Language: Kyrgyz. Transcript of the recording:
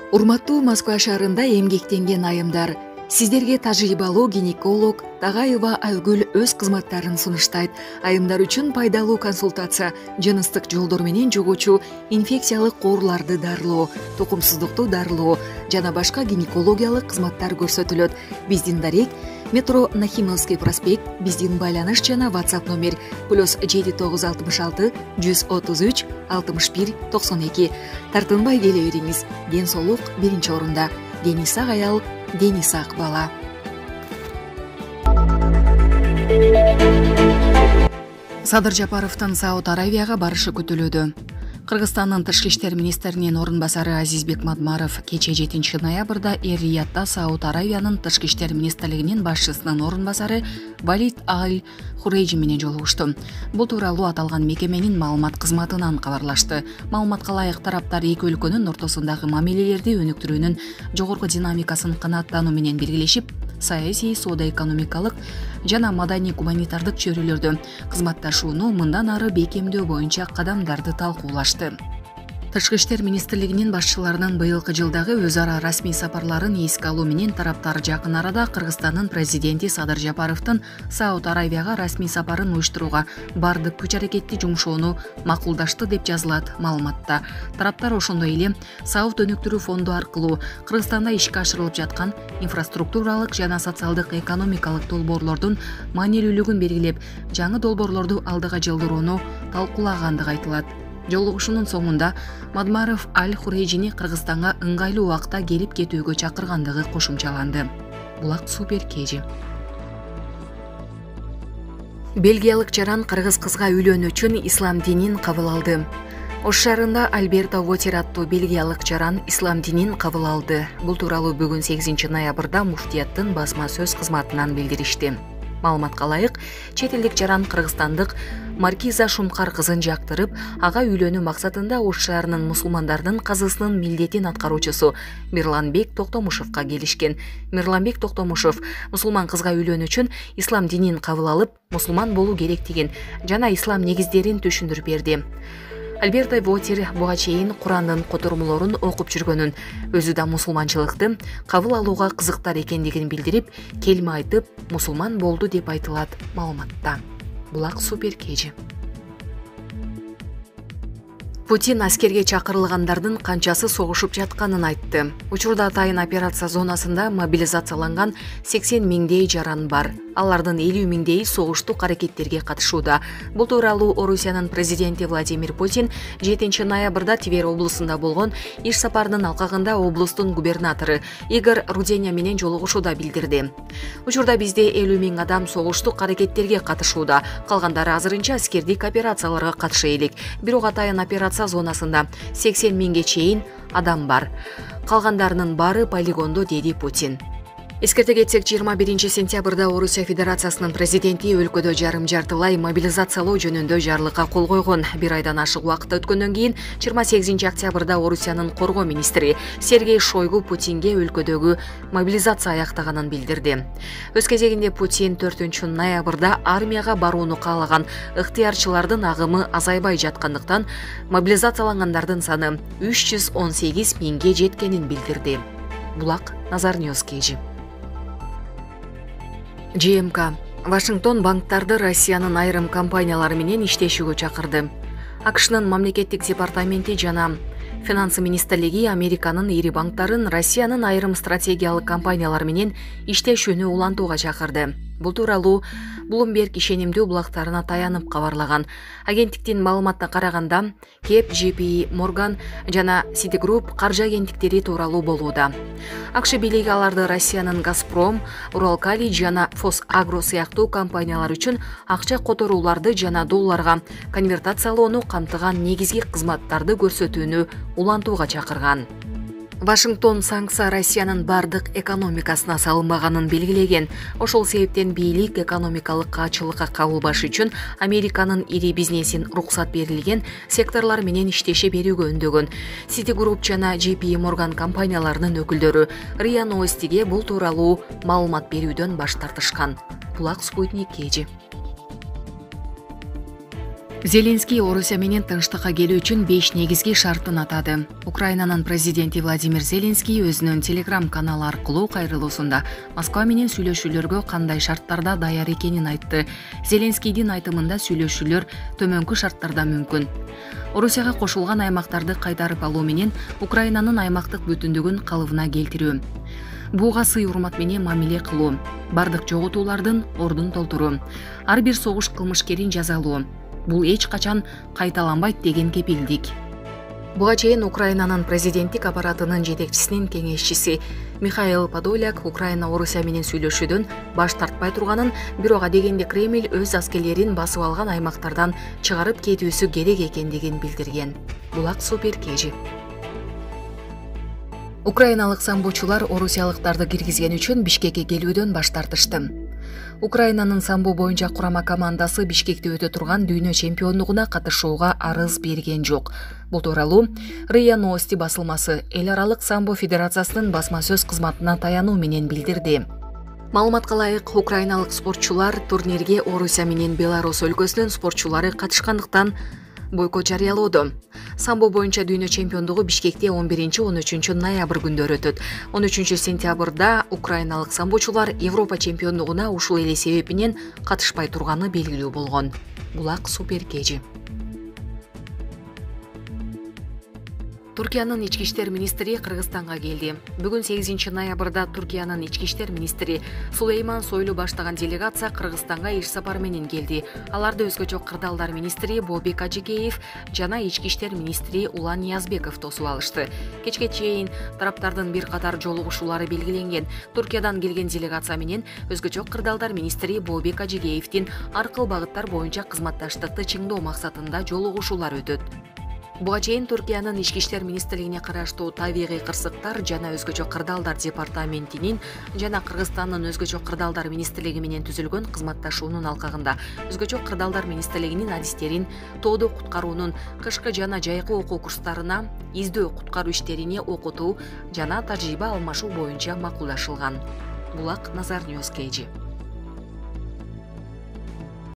Урматтуу Москва шаарында эмгектенген айымдар, сиздерге тажрыйбалуу гинеколог Тагаева Айгүл өз кызматтарын сунуштайт. Айымдар үчүн пайдалуу консультация, жыныстык жолдор менен жугуучу инфекциялык ооруларды дарылоо, тукумсуздукту дарылоо жана башка гинекологиялык кызматтар көрсөтүлөт. Биздин дарек метро Нахимовский проспект, биздин байланыш жана WhatsApp номер +7 966 133 61 92. Тартынбай келе бериңиз. Ден соолук биринчи орунда. Дени сак аял, дени сак бала. Садыр Жапаровдун Сауд Аравияга барышы күтүлүүдө. Кыргызстандын тышкы иштер министринин орун басары Азизбек Мадмаров кече 7 ноябрда Эр-Риядда Сауд Аравиянын тышкы иштер министрлигинин башчысынын орун басары Валид Аль-Хурейджи менен жолугушту. Бул тууралуу аталган мекеменин маалымат кызматынан кабарлашты. Маалыматка ылайык тараптар эки өлкөнүн ортосундагы мамилелерди өнүктүрүүнүн жогорку динамикасын канааттануу менен биргелешип, саясий, соода-экономикалык жана маданий-гуманитардык чөйрөлөрдө кызматташууну мындан ары бекемдөө боюнча кадамдарды талкуулашты. Тышкы иштер министрлигинин башчыларынын быйылкы жылдагы өз ара расмий сапарларын эске алуу менен тараптар жакын арада Кыргызстандын президенти Садыр Жапаровдун Сауд Аравияга расмий сапарын уюштурууга бардык күч-аракетти жумшоону макулдашты деп жазылат маалыматта. Тараптар ошондой эле Сауд өнүктүрүү фонду аркылуу Кыргызстанда ишке ашырылып жаткан инфраструктуралык жана социалдык экономикалык долбоорлордун маанилүүлүгүн белгилеп, жаңы долбоорлорду алдыга жылдырууну талкуулагандыгы айтылат. Жолугушуунун соңунда Мадмаров Аль-Хурейджини Кыргызстанга ыңгайлуу убакта келип кетүүгө чакыргандыгы кошумчаланды. Булак супер кежи. Бельгиялык жаран кыргыз кызга үйлөнүү үчүн ислам динин кабыл алды. Ош шаарында Альберто Вотер аттуу бельгиялык жаран ислам динин кабыл алды. Бул тууралуу бүгүн 8 ноябрда муфтияттын басма сөз кызматынан билдиришти. Маалыматка ылайык, чет элдик жаран кыргызстандык Маркиза Шумкар кызын жактырып, ага үйлөнүү максатында Ош шаарынын мусулмандардын казысынын милдетин аткаруучусу Мирланбек Токтомушевка келишкен. Мирланбек Токтомушев мусулман кызга үйлөнүү үчүн ислам динин кабыл алып, мусулман болуу керектигин жана ислам негиздерин түшүндүрүп берди. Альберто Вотер буга чейин Курандын котормолорун окуп жүргөнүн, өзү да мусулманчылыкты кабыл алууга кызыктар экендигин билдирип, келме айтып, мусулман болду деп айтылат маалыматта. Булак супер кежи. Путин аскерге чакырылгандардын канчасы согушуп жатканын айтты. Учурда атайын операция зонасында мобилизацияланган 80 миңдей жаран бар. Алардын 50 миңдейи согуштук аракеттерге катышууда. Бул тууралуу Орусиянын президенти Владимир Путин 7 ноябрда Тивер облусунда болгон иш сапарынын алкагында облустун губернатору Игорь Руденя менен жолугушууда билдирди. Учурда бизде 50 миң адам согуштук аракеттерге катышууда. Калгандары азырынча аскердик операцияларга катыша элек. Бирок атайын операция зонасында 80 миңге чейин адам бар. Калгандарынын баары полигондо, деди Путин. Эскерте кетсек, 21 сентябрда Орусия Федерациясынын президенти өлкөдө жарым-жартылай мобилизациялоо жөнүндө жарлыкка кол койгон. Бир айдан ашык убакыт өткөндөн кийин 28 октябрда Орусиянын коргоо министри Сергей Шойгу Путинге өлкөдөгү мобилизация аяктаганын билдирди. Өз кезегинде Путин 4 ноябрда армияга барууну каалаган ыктыярчылардын агымы азайбай жаткандыктан мобилизациялангандардын саны 318 миңге жеткенин билдирди. Булак Назар Ньюс кежи. ЖМК Вашингтон банктарды Россиянын айрым компаниялары менен иштешүүгө чакырды. АКШнын мамлекеттик департаменти жана финансы министрлиги Американын ири банктарын Россиянын айрым стратегиялык компаниялары менен иштешүүнү улантууга чакырды. Бул тууралуу Bloomberg ишенимдүү булактарына таянып кабарлаган. Агенттиктин маалыматына караганда, Кеп, JP Morgan жана Citigroup каржы агенттиктери тууралуу болууда. АКШ бийлиги аларды Россиянын Газпром, Уралкали жана Фосагро сыяктуу компаниялар үчүн акча которууларды жана долларга конвертациялоону камтыган негизги кызматтарды көрсөтүүнү улантууга чакырган. Вашингтон санкция Россиянын бардык экономикасына салынбаганын белгилеген. Ошол себептен бийлик экономикалык каачылыкка кабылбаш үчүн Американын ири бизнесин уруксат берилген секторлор менен иштеше берүүгө үндөгөн. Citigroup жана JP Morgan компанияларынын өкүлдөрү РИА Новостиге бул тууралуу маалымат берүүдөн баш тартышкан. Булак Спутник кежи. Зеленский Орусия менен тынчтыкка келүү үчүн 5 негизги шартын атады. Украинанын президенти Владимир Зеленский өзүнүн Telegram каналы аркылуу кайрылуусунда Москва менен сүйлөшүүлөргө кандай шарттарда даяр экенин айтты. Зеленскийдин айтымында сүйлөшүүлөр төмөнкү шарттарда мүмкүн. Орусияга кошулган аймактарды кайтарып алуу менен Украинанын аймактык бүтүндүгүн калыбына келтирүү. Буга сый урмат менен мамиле кылуу, бардык жоготуулардын ордун толтуруу, ар бир согуш кылмышкерин жазалоо. Бул эч качан кайталанбайт деген кепилдик. Буга чейин Украинанын президенттик аппаратынын жетекчисинин кеңешчиси Михаил Подоляк Украина Орусия менен сүйлөшүүдөн баш тартпай турганын, бирок адегенде Кремль өз аскерлерин басып алган аймактардан чыгарып кетүүсү керек экендигин билдирген. Булак Супер Кежи. Украиналык самбочулар орусиялыктарды киргизген үчүн Бишкекке келүүдөн баш тартышты. Украинанын самбо боюнча курама командасы Бишкекте өтө турган дүйнө чемпиондугуна катышууга арыз берген жок. Бул тууралуу РИА Новости басылмасы эл аралык самбо федерациясынын басма сөз кызматына таянуу менен билдирди. Маалыматка ылайык, украиналык спортчулар турнирге Орусия менен Беларусь өлкөсүнүн спортчулары катышкандыктан бойкот жарыялоодо. Самбо боюнча дүйнө чемпиондугу Бишкекте 11-13 ноябрь күндөрү өтөт. 13 сентябрда украиналык самбочулар Европа чемпиондугуна ушул эле себеп менен катышпай турганы белгилүү болгон. Булак Супер Кежи. Туркиянын ички иштер министри Кыргызстанга келди. Бүгүн 8 ноябрда Туркиянын ички иштер министри Сулейман Сойлу баштаган делегация Кыргызстанга иш сапар менен келди. Аларды өзгөчө кырдаалдар министри Бобек Ажикеев жана ички иштер министри Улан Ниязбеков тосуп алышты. Кечке чейин тараптардын бир катар жолугушуулары белгиленген. Туркиядан келген делегация менен өзгөчө кырдаалдар министри Бобек Ажикеевдин ар кыл багыттар боюнча кызматташтыкты чыңдоо максатында жолугушуулар өтөт. Буга чейин Туркиянын ички иштер министрлигине караштуу табигый кырсыктар жана өзгөчө кырдаалдар департаментинин жана Кыргызстандын өзгөчө кырдаалдар министрлиги менен түзүлгөн кызматташуунун алкагында өзгөчө кырдаалдар министрлигинин адистерин тоодо куткаруунун кышкы жана жайкы окуу курстарына издөө куткаруу иштерине окутуу жана тажрыйба алмашуу боюнча макулдашылган. Булак Назар Ньюс Кежи.